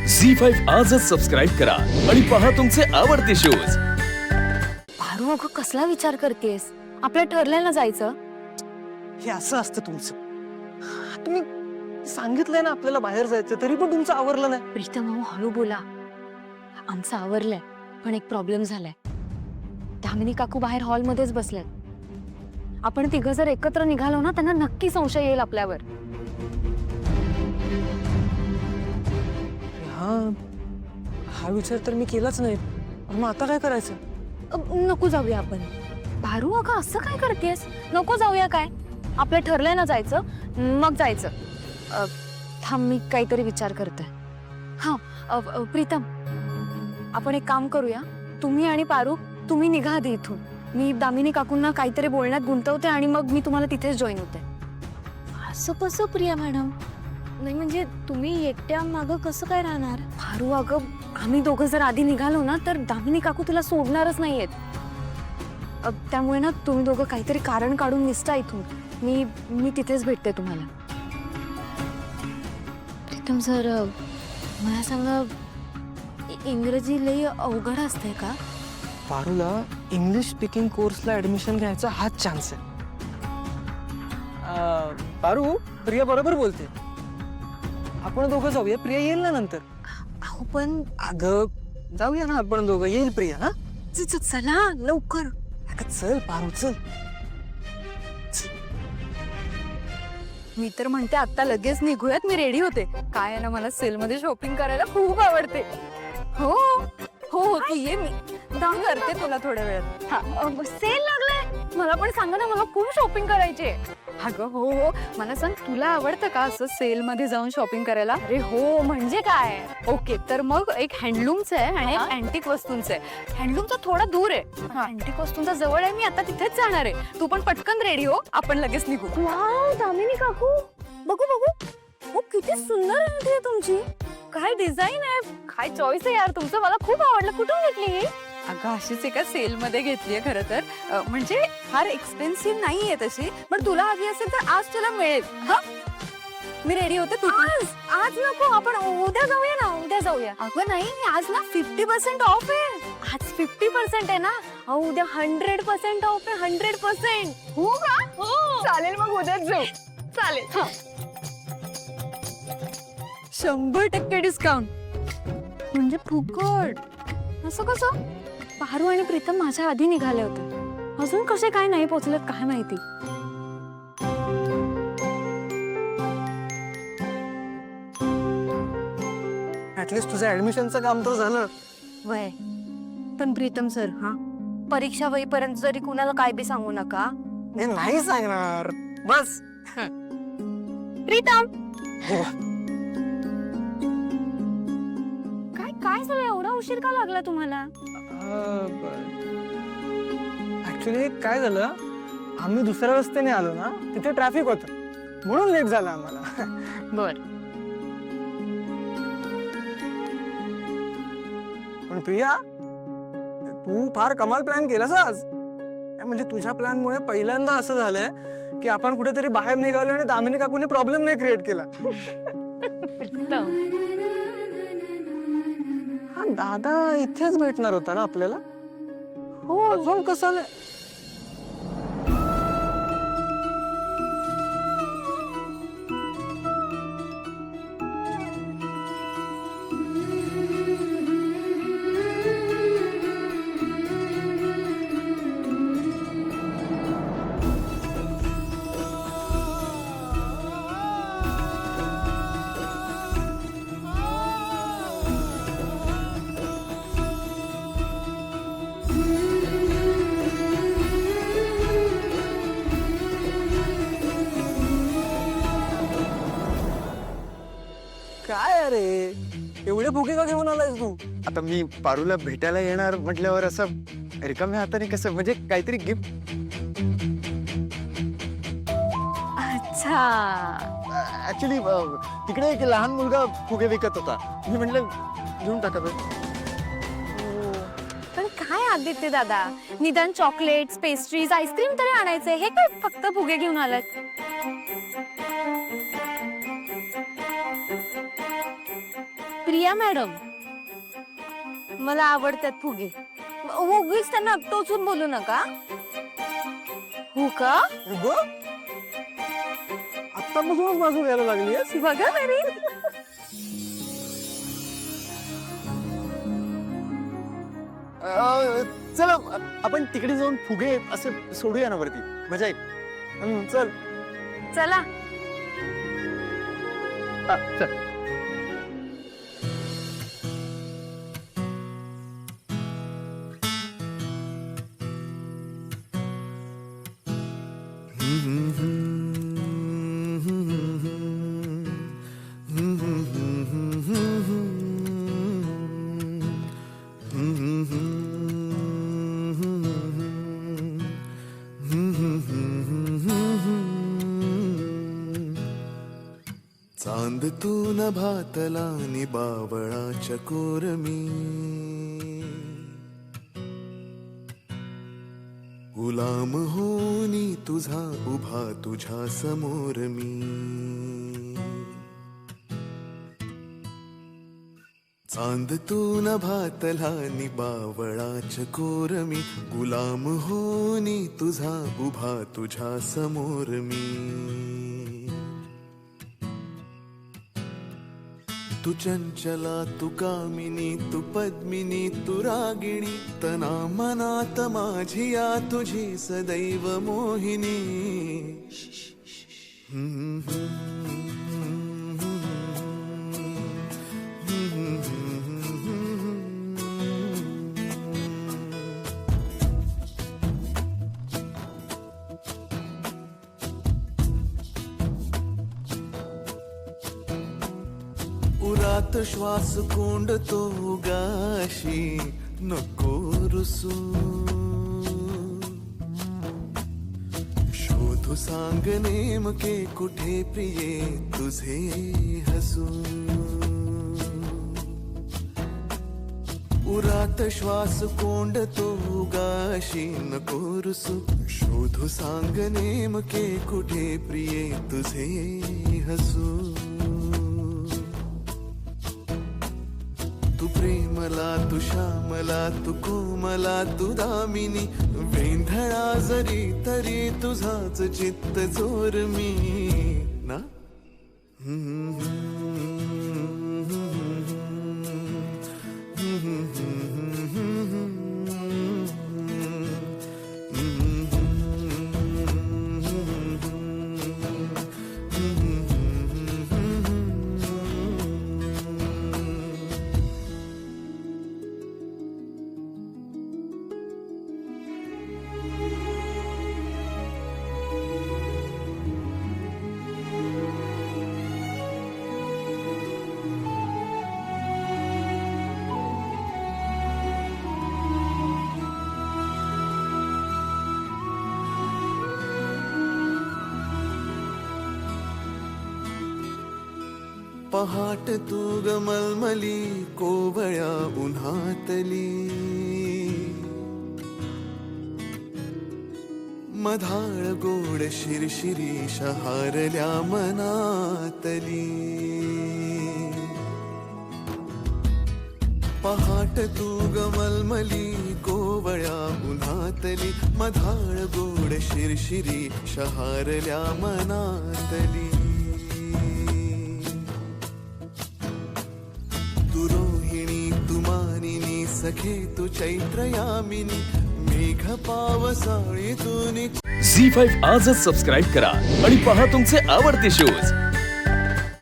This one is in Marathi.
झी5 आजच सबस्क्राईब करा आणि पहा तुमचे आवडते शोज। पारू अगं कसला विचार करतेस? आपल्या ठरलेलं जायचं। हे असं असतं तुमचं। तुम्ही सांगितलंय ना आपल्याला बाहेर जायचं, तरी पण तुमचं आवरलं नाही। प्रीतम भाऊ हळू बोला। आमचं आवरलंय, पण एक प्रॉब्लेम झालाय। दामिनी काकू बाहेर हॉलमध्येच बसल्यात। आपण तिघं जर एकत्र निघालो ना, त्यांना नक्की संशय येईल आपल्यावर। हा विचार तर मी केलाच नाही। मग आता काय करायचं? नको जाऊया आपण। पारू अगं असं काय करतेस? नको जाऊया काय? आपलं ठरलंय ना जायचं, मग जायचं। थांब मी काहीतरी विचार करते। प्रीतम, आपण एक काम करूया। तुम्ही आणि पारू तुम्ही निघा आधी इथून। मी दामिनी काकूंना काहीतरी बोलण्यात गुंतवते आणि मग मी तुम्हाला तिथेच जॉईन होते। असं कसं प्रिया मॅडम? नाही म्हणजे तुम्ही एकट्या मागं कसं काय राहणार? पारू अगं आम्ही दोघं जर आधी निघालो ना, तर दामिनी काकू तुला सोडणारच नाहीयेत। त्यामुळे ना तुम्ही दोघं काहीतरी कारण काढून निसटा इथून। मी तिथेच भेटते तुम्हाला। प्रीतम सर, मला सांगा, इंग्रजी लई अवघड असते का? पारूला इंग्लिश स्पीकिंग कोर्सला ऍडमिशन घ्यायचा हाच चान्स आहे। पारू, प्रिया बरोबर बोलते। आपण दोघं जाऊया, प्रिया येईल ना नंतर। अहो पण अगं जाऊया ना आपण दोघं, येईल प्रिया। हा चला लवकर। अगं चल पारू, चल। मी तर म्हणते आता लगेच निघूयात। मी रेडी होते। काय आहे ना, मला सेल मध्ये शॉपिंग करायला खूप आवडते। हो हो हो, तू ये, मी करते तुला थोड्या वेळात। सेल लागलाय, मला पण सांगा ना, मला खूप शॉपिंग करायची आहे। अगं हो हो, मला सांग, तुला आवडतं का असं सेल मध्ये जाऊन शॉपिंग करायला? अरे हो, म्हणजे काय? ओके, तर मग एक हँडलूमचं आहे आणि एक अँटिक वस्तूंचं आहे। हँडलूमचा थोडा दूर आहे, अँटिक वस्तूंचा जवळ आहे। मी आता तिथेच जाणार आहे। तू पण पटकन रेडी हो, आपण लगेच निघू। वाव, दामिनी काकू, बघू बघू। हो, किती सुंदर आहे तुमची। काय डिझाईन आहे, काय चॉईस आहे यार तुमचं, मला खूप आवडलं। कुठून घेतली? अगं अशीच एका सेल मध्ये घेतलीये खरं तर। म्हणजे फार एक्सपेन्सिव्ह नाहीये तशी, पण तुला हवी असेल तर आज तुला मिळेल। हा, मी रेडी होते। तू आज नको, आपण उद्या जाऊया ना, उद्या जाऊया। अगं नाही, आज ना 50% ऑफ आहे। आज 50% आहे ना, उद्या 100% ऑफ आहे। 100%। हो का? हो, चालेल, मग उद्याच जाऊ। चालेल। 100% डिस्काउंट म्हणजे फुकट? असं कसं? पारू आणि प्रीतम माझ्या आधी निघाले होते, अजून कसे काय नाही पोहोचलेत काय माहिती। ऍटलीस्ट तुझं ऍडमिशनचं काम तर झालं। वय पण प्रीतम सर, परीक्षा होईपर्यंत जरी कुणाला काय बी सांगू नका। मी नाही सांगणार, बस। प्रीतम, हो। काय झालं? एवढा उशीर का लागला तुम्हाला? ऍक्च्युली काय झालं, आम्ही दुसऱ्या रस्त्याने आलो ना, तिथे ट्रॅफिक होतं, म्हणून लेट झाला आम्हाला। बर, पण प्रिया, तू फार कमाल प्लॅन केलास आज। म्हणजे तुझ्या प्लॅन मुळे पहिल्यांदा असं झालंय की आपण कुठेतरी बाहेर निघालो आणि दामिनी काकूने प्रॉब्लेम नाही क्रिएट केला। हा दादा इथेच भेटणार होता ना आपल्याला? हो, अजून कसं नाही? काय अरे, एवढे फुगे का घेऊन आलायस तू? आता मी पारूला भेटायला येणार म्हटल्यावर असं रिकाम्या हाताने कसं, म्हणजे काहीतरी गिफ्ट। अच्छा। ऍक्च्युली तिकडे एक लहान मुलगा फुगे विकत होता, मी म्हटलं घेऊन टाकावे। पण काय आदित्य दादा, निदान चॉकलेट्स, पेस्ट्रीज, आईस्क्रीम तरी आणायचे, हे काय फक्त फुगे घेऊन आलात? प्रिया मॅडम, मला आवडतात फुगे. उगीच त्यांना टोचून बोलू नका. हो का? आत्तापासूनच बाजू घ्यायला लागली बघा तरी. चला आपण तिकडे जाऊन फुगे असे सोडूया ना वरती, मजा येईल. चल. चला. चल. चांद तू न भातला नि बावळाच्या कोरमी, गुलाम होनी तुझा उभा तुझ्या समोर मी. चांद तू न भातला नि बावळाच्या कोरमी, गुलाम होनी तुझा उभा तुझ्या समोर मी. तू चंचला तू कामिनी तू पद्मिनी तू रागिणी, तना मनात माझिया तुझी सदैव मोहिनी. उरात श्वास कोंडतो गाशी नको रुसू, शोधू सांग नेमके कुठे प्रिये तुझे हसू. उरात श्वास कोंडतो गाशी नको रुसू, शोधू सांग नेमके कुठे प्रिये तुझे हसू. तू प्रेमला तू श्यामला तू कोमला तू दामिनी, वेंधळा जरी तरी तुझाच चित्त जोर मी ना. पहाट तू गमलमली कोवळ्या उन्हातली, मधाळ गोड शिरशिरी शहारल्या मनातली. पहाट तू गमलमली कोवळ्या उन्हातली, मधाळ गोड शिरशिरी शहारल्या मनातली. तू रोहिणी तू मानिनी सखे तू चैत्र यामिनी, मेघ पावसाळी तू झी5 आजच सबस्क्राईब करा आणि पहा तुमचे आवडते शोज